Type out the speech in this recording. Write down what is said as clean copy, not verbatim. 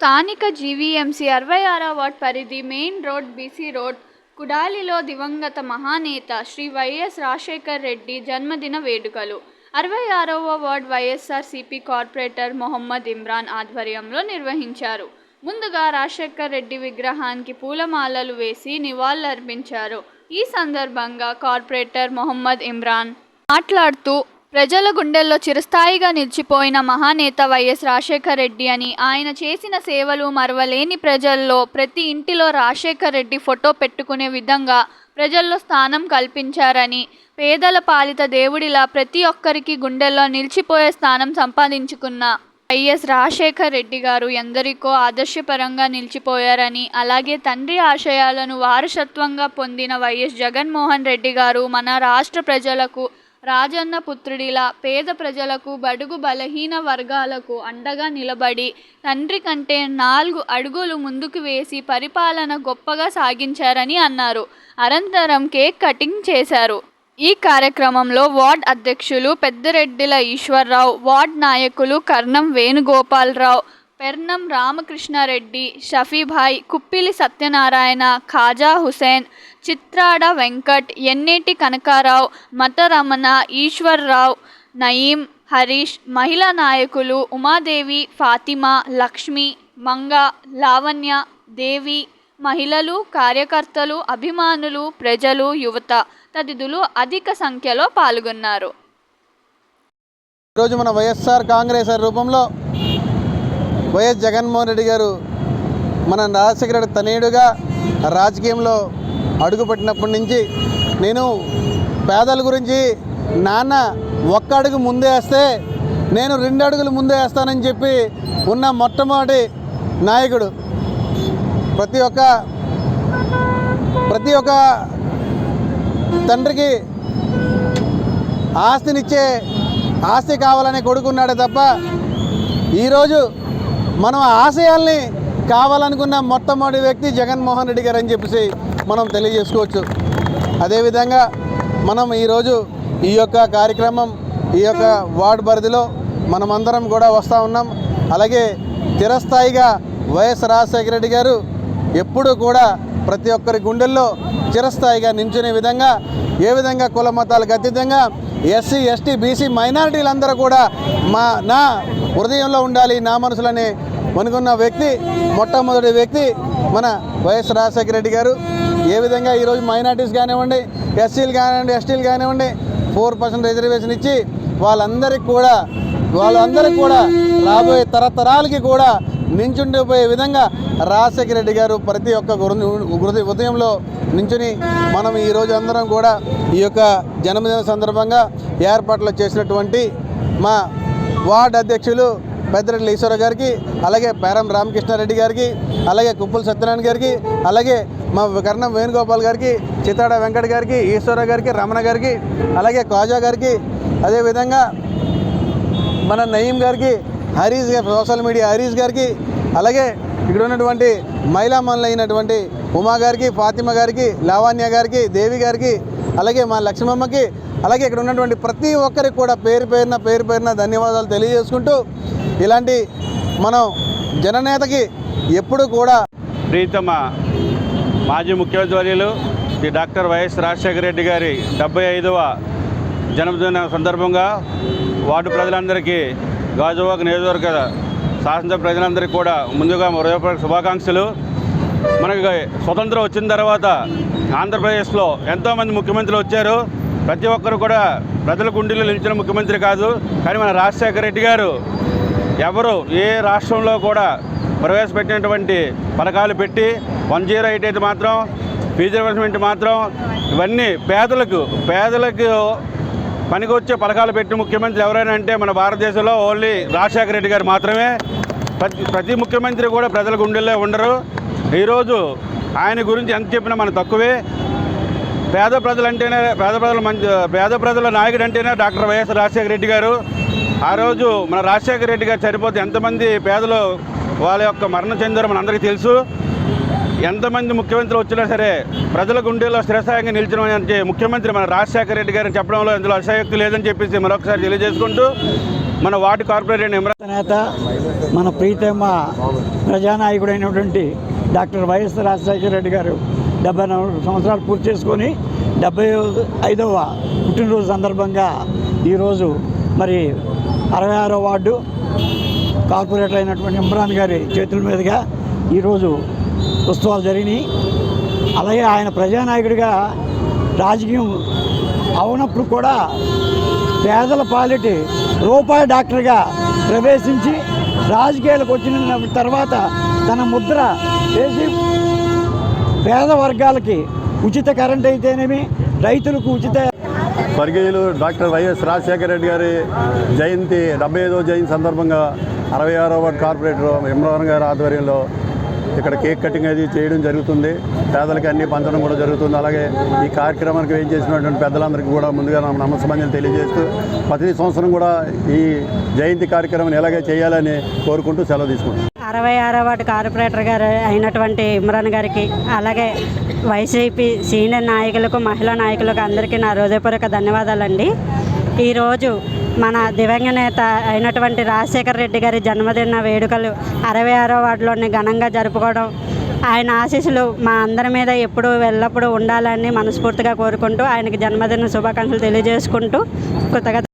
స్థానిక GVMC 66వ ward పరిధి main road BC road కుడాలిలో దివంగత మహానేత శ్రీ వైఎస్ రాజశేఖర్ రెడ్డి జన్మదిన వేడుకలు 66వ వార్డ్ వైఎస్ఆర్సీపీ కార్పొరేటర్ మొహమ్మద్ ఇమ్రాన్ ఆధ్వర్యంలో నిర్వహించారు. ముందుగా రాజశేఖర్ రెడ్డి విగ్రహానికి పూలమాలలు వేసి నివాళులర్పించారు. ఈ సందర్భంగా కార్పొరేటర్ మొహమ్మద్ ఇమ్రాన్ మాట్లాడుతూ ప్రజల గుండెల్లో చిరస్థాయిగా నిలిచిపోయిన మహానేత వైఎస్ రాజశేఖర్ రెడ్డి అని, ఆయన చేసిన సేవలు మరవలేని, ప్రజల్లో ప్రతి ఇంటిలో రాజశేఖర్ రెడ్డి ఫోటో పెట్టుకునే విధంగా ప్రజల్లో స్థానం కల్పించారని, పేదల పాలిత దేవుడిలా ప్రతి ఒక్కరికి గుండెల్లో నిలిచిపోయే స్థానం సంపాదించుకున్న వైఎస్ రాజశేఖర్ రెడ్డి గారు ఎందరికో ఆదర్శపరంగా నిలిచిపోయారని, అలాగే తండ్రి ఆశయాలను వారసత్వంగా పొందిన వైఎస్ జగన్మోహన్ రెడ్డి గారు మన రాష్ట్ర ప్రజలకు రాజన్న పుత్రుడిలా పేద ప్రజలకు, బడుగు బలహీన వర్గాలకు అండగా నిలబడి తండ్రి కంటే 4 అడుగులు ముందుకు వేసి పరిపాలన గొప్పగా సాగించారని అన్నారు. అనంతరం కేక్ కటింగ్ చేశారు. ఈ కార్యక్రమంలో వార్డ్ అధ్యక్షులు పెద్దిరెడ్డిల ఈశ్వర్రావు, వార్డ్ నాయకులు కర్ణం వేణుగోపాలరావు, పెర్నం రామకృష్ణారెడ్డి, షఫీభాయ్, కుప్పిలి సత్యనారాయణ, ఖాజా హుసేన్, చిత్రాడ వెంకట్, ఎన్నేటి కనకారావు, మతరమణ, ఈశ్వర్రావు, నయీం, హరీష్, మహిళా నాయకులు ఉమాదేవి, ఫాతిమా, లక్ష్మి, మంగ, లావణ్య, దేవి, మహిళలు, కార్యకర్తలు, అభిమానులు, ప్రజలు, యువత తదితరులు అధిక సంఖ్యలో పాల్గొన్నారు. ఈరోజు మన వైఎస్ఆర్ కాంగ్రెస్ రూపంలో వైఎస్ జగన్మోహన్ రెడ్డి గారు మన రాజశేఖర రెడ్డి తనయుడుగా రాజకీయంలో అడుగుపెట్టినప్పటి నుంచి నేను పేదల గురించి నాన్న ఒక్క అడుగు ముందే వేస్తే నేను 2 అడుగులు ముందే వేస్తానని చెప్పి ఉన్న మొట్టమొదటి నాయకుడు. ప్రతి ఒక్క తండ్రికి ఆస్తి కావాలనే కొడుకున్నాడే తప్ప ఈరోజు మనం ఆశయాల్ని కావాలనుకున్న మొట్టమొదటి వ్యక్తి జగన్మోహన్ రెడ్డి గారు అని చెప్పేసి మనం తెలియజేసుకోవచ్చు. అదేవిధంగా మనం ఈరోజు ఈ యొక్క కార్యక్రమం ఈ యొక్క వార్డు పరిధిలో మనమందరం కూడా వస్తూ ఉన్నాం. అలాగే చిరస్థాయిగా వైఎస్ రాజశేఖర రెడ్డి గారు ఎప్పుడూ కూడా ప్రతి ఒక్కరి గుండెల్లో చిరస్థాయిగా నించునే విధంగా, ఏ విధంగా కుల మతాలకు అతీతంగా ఎస్సీ, ఎస్టీ, బీసీ మైనారిటీలందరూ కూడా నా హృదయంలో ఉండాలి, నా మనసులోనే అనుకున్న వ్యక్తి, మొట్టమొదటి వ్యక్తి మన వైఎస్ రాజశేఖర రెడ్డి గారు. ఏ విధంగా ఈరోజు మైనారిటీస్ కానివ్వండి, ఎస్సీలు కానివ్వండి, ఎస్టీలు కానివ్వండి 4% రిజర్వేషన్ ఇచ్చి వాళ్ళందరికీ కూడా రాబోయే తరతరాలకి కూడా నించుండిపోయే విధంగా రాజశేఖర రెడ్డి గారు ప్రతి ఒక్క ఉదయంలో నించుని మనం ఈరోజు అందరం కూడా ఈ యొక్క జన్మదిన సందర్భంగా ఏర్పాట్లు చేసినటువంటి మా వార్డు అధ్యక్షులు పెద్దిరెడ్డి ఈశ్వర గారికి, అలాగే పేరం రామకృష్ణారెడ్డి గారికి, అలాగే కుప్పల సత్యనారాయణ గారికి, అలాగే మా కర్ణం వేణుగోపాల్ గారికి, చిత్తాడ వెంకట్ గారికి, ఈశ్వర గారికి, రమణ గారికి, అలాగే కాజా గారికి, అదేవిధంగా మన నయీం గారికి, హరీష్ సోషల్ మీడియా హరీష్ గారికి, అలాగే ఇక్కడ ఉన్నటువంటి మహిళా మనులు అయినటువంటి ఉమా గారికి, ఫాతిమా గారికి, లావణ్య గారికి, దేవి గారికి, అలాగే మా లక్ష్మమ్మకి, అలాగే ఇక్కడ ఉన్నటువంటి ప్రతి ఒక్కరికి కూడా పేరు పేరున ధన్యవాదాలు తెలియజేసుకుంటూ, ఇలాంటి మనం జననేతకి ఎప్పుడు కూడా ప్రీతమ మాజీ ముఖ్యమంత్రి వర్యులు శ్రీ డాక్టర్ వైఎస్ రాజశేఖర రెడ్డి గారి 75వ జన్మదిన సందర్భంగా వార్డు ప్రజలందరికీ, గాజువాక నియోజకవర్గ శాసనసభ ప్రజలందరికీ కూడా ముందుగా హృదయపూర్వక శుభాకాంక్షలు. మనకి స్వతంత్రం వచ్చిన తర్వాత ఆంధ్రప్రదేశ్లో ఎంతోమంది ముఖ్యమంత్రులు వచ్చారు. ప్రతి ఒక్కరు కూడా ప్రజల గుండెల్లో నిలిచిన ముఖ్యమంత్రి కాదు. కానీ మన రాజశేఖర రెడ్డి గారు ఎవరు ఏ రాష్ట్రంలో కూడా ప్రవేశపెట్టినటువంటి పథకాలు పెట్టి 108 అయితే మాత్రం, ఫీజు రియంబర్స్మెంట్ మాత్రం, ఇవన్నీ పేదలకు పనికొచ్చే పథకాలు పెట్టిన ముఖ్యమంత్రి ఎవరైనా అంటే మన భారతదేశంలో ఓన్లీ రాజశేఖర రెడ్డి గారు మాత్రమే. ప్రతి ముఖ్యమంత్రి కూడా ప్రజల గుండెల్లో ఉండరు. ఈరోజు ఆయన గురించి ఎంత చెప్పినా మన తక్కువే. పేద ప్రజల నాయకుడు అంటేనే డాక్టర్ వైఎస్ రాజశేఖర రెడ్డి గారు. ఆ రోజు మన రాజశేఖర రెడ్డి గారు చనిపోతే ఎంతమంది పేదలు వాళ్ళ యొక్క మరణం చెందారో మనందరికీ తెలుసు. ఎంతమంది ముఖ్యమంత్రులు వచ్చినా సరే ప్రజల గుండెల్లో స్థిరస్థాయిగా నిలిచిన ముఖ్యమంత్రి మన రాజశేఖర రెడ్డి గారిని చెప్పడంలో ఇందులో అతిశయోక్తి లేదని చెప్పేసి మరొకసారి తెలియజేసుకుంటూ మన వార్డు కార్పొరేటర్ ఇమ్రాన్ నేత మన ప్రీతమ ప్రజానాయకుడైనటువంటి డాక్టర్ వైఎస్ రాజశేఖర రెడ్డి గారు 74 సంవత్సరాలు పూర్తి చేసుకొని 75వ పుట్టినరోజు సందర్భంగా ఈరోజు మరి 66వ వార్డు కార్పొరేటర్ అయినటువంటి ఇమ్రాన్ గారి చేతుల మీదుగా ఈరోజు ఉత్సవాలు జరిగినాయి. అలాగే ఆయన ప్రజానాయకుడిగా రాజకీయం అవునప్పుడు కూడా పేదల పాలిటి రూపాయి డాక్టర్గా ప్రవేశించి రాజకీయాలకు వచ్చిన తర్వాత తన ముద్ర వేసి పేద వర్గాలకి ఉచిత కరెంట్ అయితేనేమి, రైతులకు ఉచిత స్వర్గీయులు డాక్టర్ వైఎస్ రాజశేఖర రెడ్డి గారి జయంతి 75వ జయంతి సందర్భంగా 66వ వార్డు కార్పొరేటర్ ఇమ్రాన్ గారి ఆధ్వర్యంలో ఇక్కడ కేక్ కటింగ్ అది చేయడం జరుగుతుంది. పేదలకి అన్ని పంచడం కూడా జరుగుతుంది. అలాగే ఈ కార్యక్రమానికి ఏం చేసినటువంటి పెద్దలందరికీ కూడా ముందుగా నమస్కారం తెలియజేస్తూ ప్రతి సంవత్సరం కూడా ఈ జయంతి కార్యక్రమాన్ని ఎలాగే చేయాలని కోరుకుంటూ సెలవు తీసుకుంటాం. 66వ వార్డు కార్పొరేటర్ గారు అయినటువంటి ఇమ్రాన్ గారికి, అలాగే వైసీపీ సీనియర్ నాయకులకు, మహిళా నాయకులకు అందరికీ నా హృదయపూర్వక ధన్యవాదాలండి. ఈరోజు మన దివంగత నేత అయినటువంటి రాజశేఖర రెడ్డి గారి జన్మదిన వేడుకలు 66వ వార్డులోని ఘనంగా జరుపుకోవడం, ఆయన ఆశీస్సులు మా అందరి మీద ఎప్పుడూ ఎల్లప్పుడూ ఉండాలని మనస్ఫూర్తిగా కోరుకుంటూ ఆయనకి జన్మదిన శుభాకాంక్షలు తెలియజేసుకుంటూ కృతజ్ఞత.